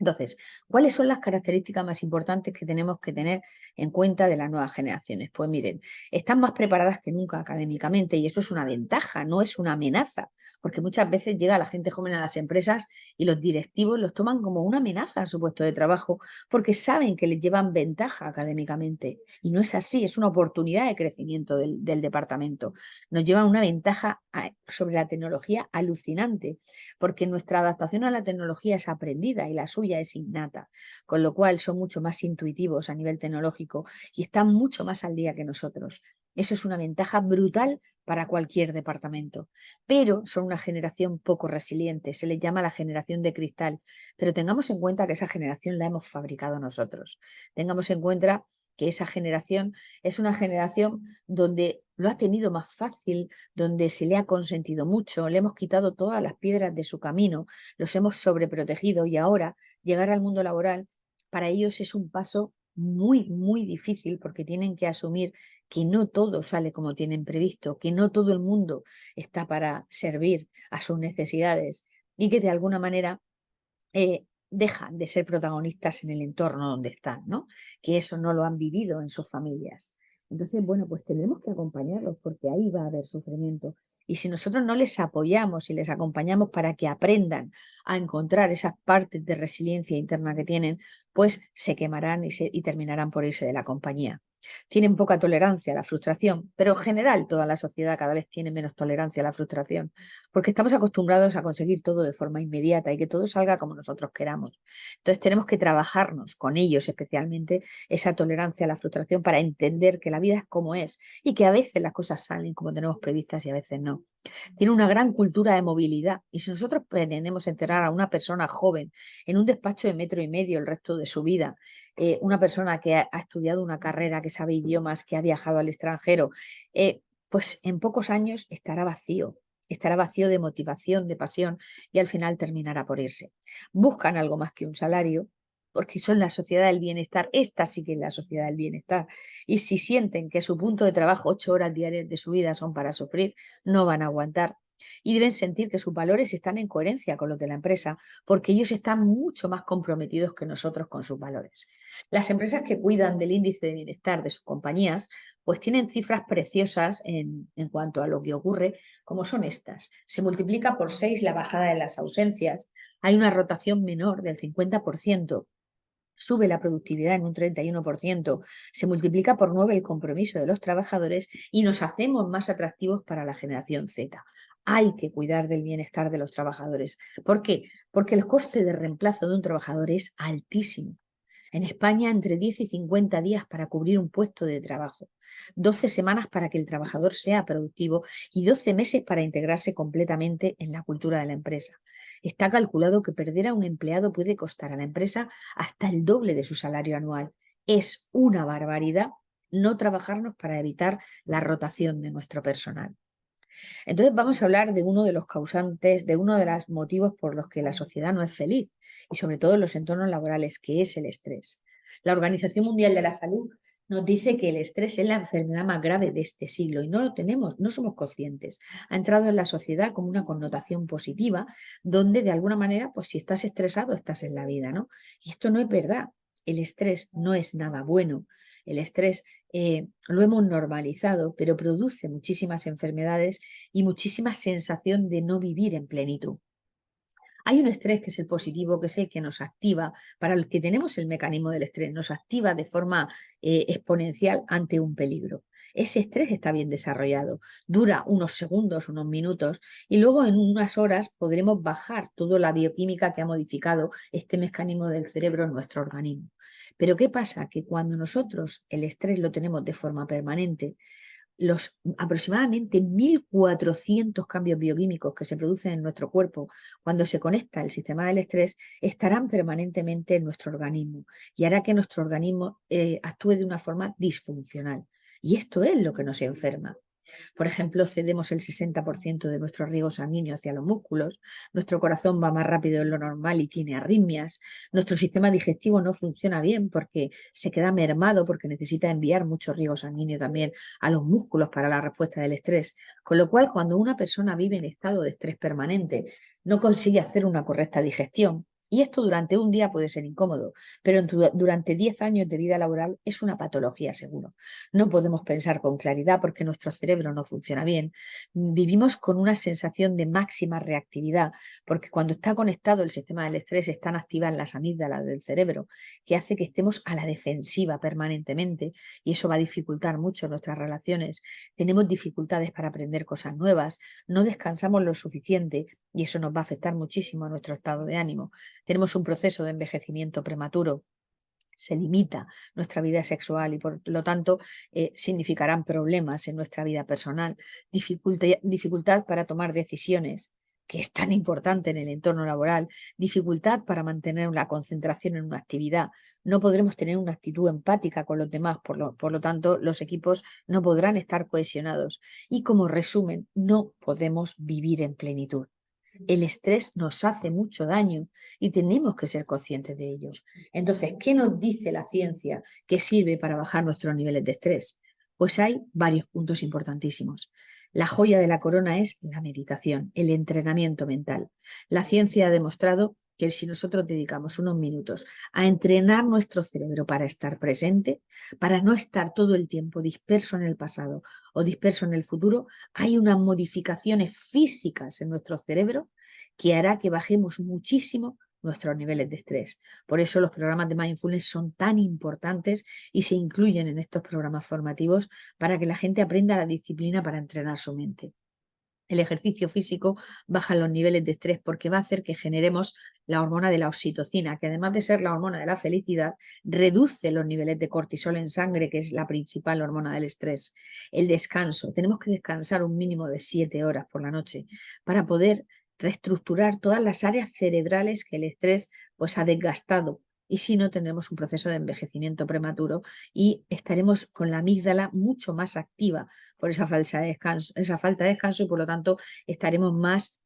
Speaker 1: Entonces, ¿cuáles son las características más importantes que tenemos que tener en cuenta de las nuevas generaciones? Pues miren, están más preparadas que nunca académicamente y eso es una ventaja, no es una amenaza, porque muchas veces llega la gente joven a las empresas y los directivos los toman como una amenaza a su puesto de trabajo porque saben que les llevan ventaja académicamente y no es así, es una oportunidad de crecimiento del departamento. Nos llevan una ventaja sobre la tecnología alucinante porque nuestra adaptación a la tecnología es aprendida y la suya es innata, con lo cual son mucho más intuitivos a nivel tecnológico y están mucho más al día que nosotros. Eso es una ventaja brutal para cualquier departamento, pero son una generación poco resiliente, se les llama la generación de cristal, pero tengamos en cuenta que esa generación la hemos fabricado nosotros. Tengamos en cuenta que esa generación es una generación donde lo ha tenido más fácil, donde se le ha consentido mucho, le hemos quitado todas las piedras de su camino, los hemos sobreprotegido y ahora llegar al mundo laboral para ellos es un paso muy, muy difícil porque tienen que asumir que no todo sale como tienen previsto, que no todo el mundo está para servir a sus necesidades y que de alguna manera dejan de ser protagonistas en el entorno donde están, ¿no? Que eso no lo han vivido en sus familias. Entonces, bueno, pues tendremos que acompañarlos porque ahí va a haber sufrimiento. Y si nosotros no les apoyamos y les acompañamos para que aprendan a encontrar esas partes de resiliencia interna que tienen, pues se quemarán y terminarán por irse de la compañía. Tienen poca tolerancia a la frustración, pero en general toda la sociedad cada vez tiene menos tolerancia a la frustración, porque estamos acostumbrados a conseguir todo de forma inmediata y que todo salga como nosotros queramos. Entonces tenemos que trabajarnos con ellos especialmente esa tolerancia a la frustración para entender que la vida es como es y que a veces las cosas salen como tenemos previstas y a veces no. Tiene una gran cultura de movilidad y si nosotros pretendemos encerrar a una persona joven en un despacho de 1,5 metros el resto de su vida, una persona que ha estudiado una carrera, que sabe idiomas, que ha viajado al extranjero, pues en pocos años estará vacío de motivación, de pasión y al final terminará por irse. Buscan algo más que un salario porque son la sociedad del bienestar, esta sí que es la sociedad del bienestar y si sienten que su punto de trabajo 8 horas diarias de su vida son para sufrir, no van a aguantar y deben sentir que sus valores están en coherencia con los de la empresa, porque ellos están mucho más comprometidos que nosotros con sus valores. Las empresas que cuidan del índice de bienestar de sus compañías, pues tienen cifras preciosas en cuanto a lo que ocurre, como son estas. Se multiplica por 6 la bajada de las ausencias, hay una rotación menor del 50%, sube la productividad en un 31%, se multiplica por 9 el compromiso de los trabajadores y nos hacemos más atractivos para la generación Z. Hay que cuidar del bienestar de los trabajadores. ¿Por qué? Porque el coste de reemplazo de un trabajador es altísimo. En España, entre 10 y 50 días para cubrir un puesto de trabajo, 12 semanas para que el trabajador sea productivo y 12 meses para integrarse completamente en la cultura de la empresa. Está calculado que perder a un empleado puede costar a la empresa hasta el doble de su salario anual. Es una barbaridad no trabajarnos para evitar la rotación de nuestro personal. Entonces vamos a hablar de uno de los causantes, de uno de los motivos por los que la sociedad no es feliz y sobre todo en los entornos laborales, que es el estrés. La Organización Mundial de la Salud nos dice que el estrés es la enfermedad más grave de este siglo y no lo tenemos, no somos conscientes. Ha entrado en la sociedad como una connotación positiva, donde de alguna manera, pues si estás estresado, estás en la vida, ¿no? Y esto no es verdad. El estrés no es nada bueno. El estrés lo hemos normalizado, pero produce muchísimas enfermedades y muchísima sensación de no vivir en plenitud. Hay un estrés que es el positivo, que es el que nos activa, para los que tenemos el mecanismo del estrés, nos activa de forma exponencial ante un peligro. Ese estrés está bien desarrollado, dura unos segundos, unos minutos, y luego en unas horas podremos bajar toda la bioquímica que ha modificado este mecanismo del cerebro en nuestro organismo. Pero ¿qué pasa? Que cuando nosotros el estrés lo tenemos de forma permanente, los aproximadamente 1.400 cambios bioquímicos que se producen en nuestro cuerpo cuando se conecta el sistema del estrés estarán permanentemente en nuestro organismo y hará que nuestro organismo actúe de una forma disfuncional. Y esto es lo que nos enferma. Por ejemplo, cedemos el 60% de nuestro riego sanguíneo hacia los músculos, nuestro corazón va más rápido de lo normal y tiene arritmias, nuestro sistema digestivo no funciona bien porque se queda mermado porque necesita enviar mucho riego sanguíneo también a los músculos para la respuesta del estrés. Con lo cual, cuando una persona vive en estado de estrés permanente, no consigue hacer una correcta digestión. Y esto durante un día puede ser incómodo, pero durante 10 años de vida laboral es una patología seguro. No podemos pensar con claridad porque nuestro cerebro no funciona bien. Vivimos con una sensación de máxima reactividad porque cuando está conectado el sistema del estrés están activas las amígdalas del cerebro, que hace que estemos a la defensiva permanentemente y eso va a dificultar mucho nuestras relaciones. Tenemos dificultades para aprender cosas nuevas, no descansamos lo suficiente y eso nos va a afectar muchísimo a nuestro estado de ánimo. Tenemos un proceso de envejecimiento prematuro, se limita nuestra vida sexual y por lo tanto significarán problemas en nuestra vida personal, dificultad para tomar decisiones, que es tan importante en el entorno laboral, dificultad para mantener la concentración en una actividad, no podremos tener una actitud empática con los demás, por lo tanto los equipos no podrán estar cohesionados y como resumen no podemos vivir en plenitud. El estrés nos hace mucho daño y tenemos que ser conscientes de ello. Entonces, ¿qué nos dice la ciencia que sirve para bajar nuestros niveles de estrés? Pues hay varios puntos importantísimos. La joya de la corona es la meditación, el entrenamiento mental. La ciencia ha demostrado que si nosotros dedicamos unos minutos a entrenar nuestro cerebro para estar presente, para no estar todo el tiempo disperso en el pasado o disperso en el futuro, hay unas modificaciones físicas en nuestro cerebro que hará que bajemos muchísimo nuestros niveles de estrés. Por eso los programas de mindfulness son tan importantes y se incluyen en estos programas formativos para que la gente aprenda la disciplina para entrenar su mente. El ejercicio físico baja los niveles de estrés porque va a hacer que generemos la hormona de la oxitocina, que además de ser la hormona de la felicidad, reduce los niveles de cortisol en sangre, que es la principal hormona del estrés. El descanso. Tenemos que descansar un mínimo de 7 horas por la noche para poder reestructurar todas las áreas cerebrales que el estrés pues, ha desgastado. Y si no, tendremos un proceso de envejecimiento prematuro y estaremos con la amígdala mucho más activa por esa falta de descanso y por lo tanto estaremos más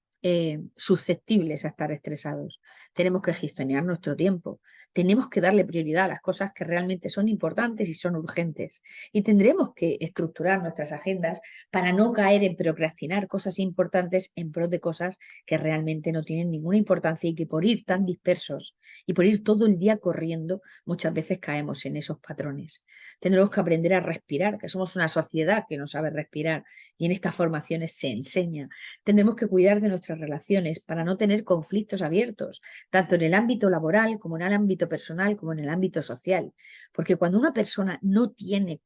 Speaker 1: susceptibles a estar estresados. Tenemos que gestionar nuestro tiempo. Tenemos que darle prioridad a las cosas que realmente son importantes y son urgentes. Y tendremos que estructurar nuestras agendas para no caer en procrastinar cosas importantes en pro de cosas que realmente no tienen ninguna importancia y que por ir tan dispersos y por ir todo el día corriendo, muchas veces caemos en esos patrones. Tendremos que aprender a respirar, que somos una sociedad que no sabe respirar y en estas formaciones se enseña. Tendremos que cuidar de nuestras relaciones para no tener conflictos abiertos, tanto en el ámbito laboral como en el ámbito personal como en el ámbito social. Porque cuando una persona no tiene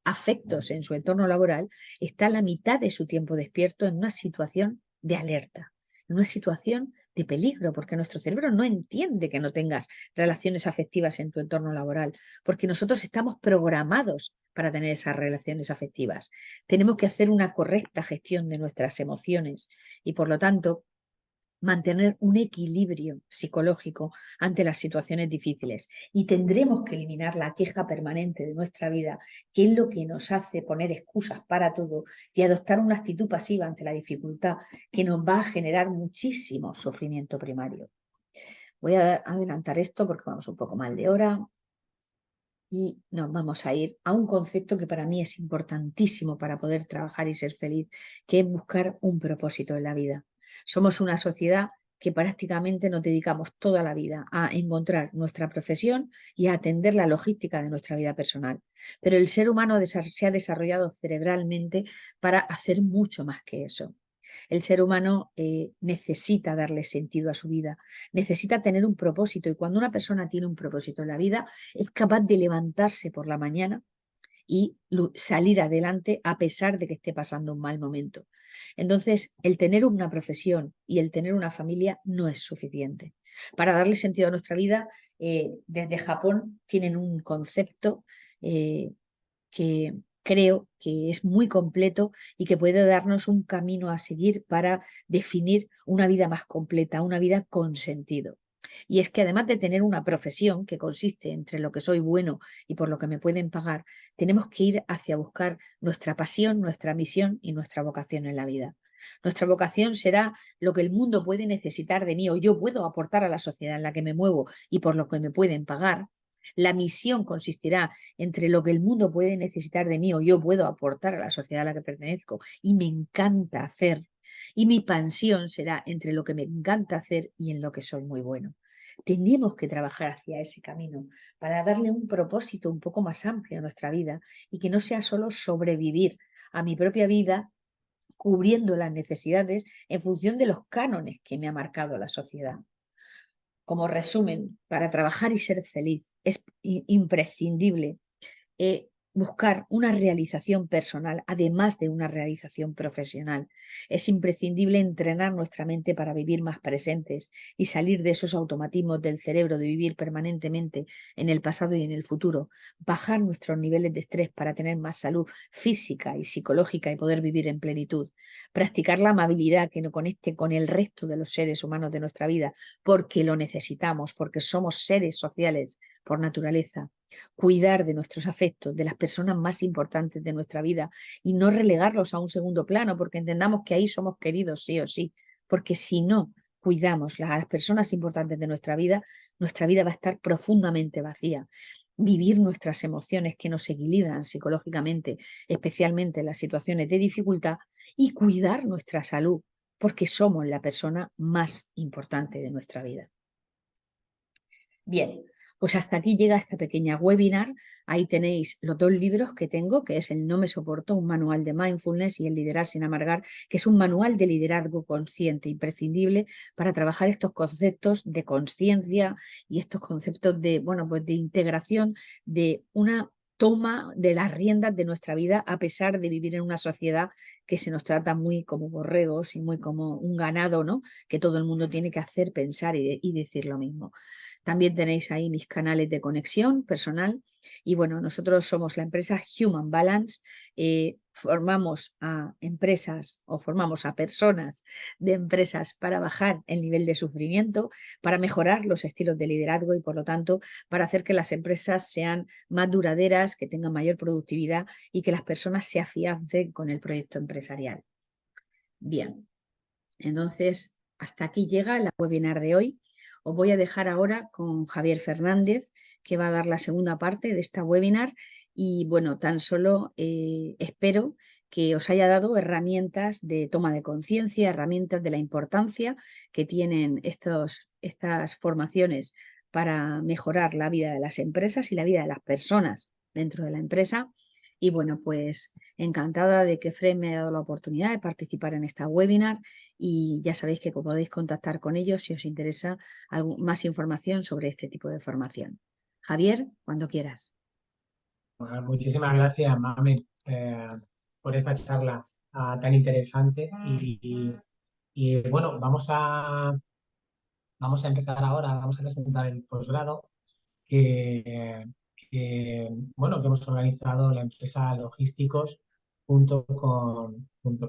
Speaker 1: afectos en su entorno laboral, está la mitad de su tiempo despierto en una situación de alerta, en una situación de peligro, porque nuestro cerebro no entiende que no tengas relaciones afectivas en tu entorno laboral, porque nosotros estamos programados para tener esas relaciones afectivas. Tenemos que hacer una correcta gestión de nuestras emociones y, por lo tanto, mantener un equilibrio psicológico ante las situaciones difíciles. Y tendremos que eliminar la queja permanente de nuestra vida, que es lo que nos hace poner excusas para todo y adoptar una actitud pasiva ante la dificultad que nos va a generar muchísimo sufrimiento primario. Voy a adelantar esto porque vamos un poco mal de hora y nos vamos a ir a un concepto que para mí es importantísimo para poder trabajar y ser feliz, que es buscar un propósito en la vida. Somos una sociedad que prácticamente nos dedicamos toda la vida a encontrar nuestra profesión y a atender la logística de nuestra vida personal. Pero el ser humano se ha desarrollado cerebralmente para hacer mucho más que eso. El ser humano necesita darle sentido a su vida, necesita tener un propósito y cuando una persona tiene un propósito en la vida es capaz de levantarse por la mañana y salir adelante a pesar de que esté pasando un mal momento. Entonces, el tener una profesión y el tener una familia no es suficiente. Para darle sentido a nuestra vida, desde Japón tienen un concepto que creo que es muy completo y que puede darnos un camino a seguir para definir una vida más completa, una vida con sentido. Y es que además de tener una profesión que consiste entre lo que soy bueno y por lo que me pueden pagar, tenemos que ir hacia buscar nuestra pasión, nuestra misión y nuestra vocación en la vida. Nuestra vocación será lo que el mundo puede necesitar de mí o yo puedo aportar a la sociedad en la que me muevo y por lo que me pueden pagar. La misión consistirá entre lo que el mundo puede necesitar de mí o yo puedo aportar a la sociedad a la que pertenezco y me encanta hacer. Y mi pasión será entre lo que me encanta hacer y en lo que soy muy bueno. Tenemos que trabajar hacia ese camino para darle un propósito un poco más amplio a nuestra vida y que no sea solo sobrevivir a mi propia vida cubriendo las necesidades en función de los cánones que me ha marcado la sociedad. Como resumen, para trabajar y ser feliz es imprescindible buscar una realización personal, además de una realización profesional. Es imprescindible entrenar nuestra mente para vivir más presentes y salir de esos automatismos del cerebro de vivir permanentemente en el pasado y en el futuro. Bajar nuestros niveles de estrés para tener más salud física y psicológica y poder vivir en plenitud. Practicar la amabilidad que nos conecte con el resto de los seres humanos de nuestra vida, porque lo necesitamos, porque somos seres sociales por naturaleza. Cuidar de nuestros afectos, de las personas más importantes de nuestra vida y no relegarlos a un segundo plano porque entendamos que ahí somos queridos sí o sí, porque si no cuidamos a las personas importantes de nuestra vida va a estar profundamente vacía. Vivir nuestras emociones que nos equilibran psicológicamente, especialmente en las situaciones de dificultad, y cuidar nuestra salud, porque somos la persona más importante de nuestra vida. Bien, pues hasta aquí llega esta pequeña webinar. Ahí tenéis los dos libros que tengo, que es el No me soporto, un manual de mindfulness, y el Liderar sin amargar, que es un manual de liderazgo consciente, imprescindible para trabajar estos conceptos de conciencia y estos conceptos de, bueno, pues de integración, de una toma de las riendas de nuestra vida a pesar de vivir en una sociedad que se nos trata muy como borregos y muy como un ganado, ¿no? Que todo el mundo tiene que hacer, pensar y decir lo mismo. También tenéis ahí mis canales de conexión personal y bueno, nosotros somos la empresa Human Balance, formamos a empresas o formamos a personas de empresas para bajar el nivel de sufrimiento, para mejorar los estilos de liderazgo y por lo tanto para hacer que las empresas sean más duraderas, que tengan mayor productividad y que las personas se afiancen con el proyecto empresarial. Bien. Entonces, hasta aquí llega la webinar de hoy. Os voy a dejar ahora con Javier Fernández, que va a dar la segunda parte de esta webinar. Y bueno, tan solo espero que os haya dado herramientas de toma de conciencia, herramientas de la importancia que tienen estas formaciones para mejorar la vida de las empresas y la vida de las personas dentro de la empresa. Y bueno, pues encantada de que Fred me haya dado la oportunidad de participar en esta webinar y ya sabéis que podéis contactar con ellos si os interesa más información sobre este tipo de formación. Javier, cuando quieras.
Speaker 11: Bueno, muchísimas gracias, Mami, por esta charla tan interesante y bueno, vamos a empezar ahora, vamos a presentar el posgrado bueno, que hemos organizado la empresa Logísticos junto con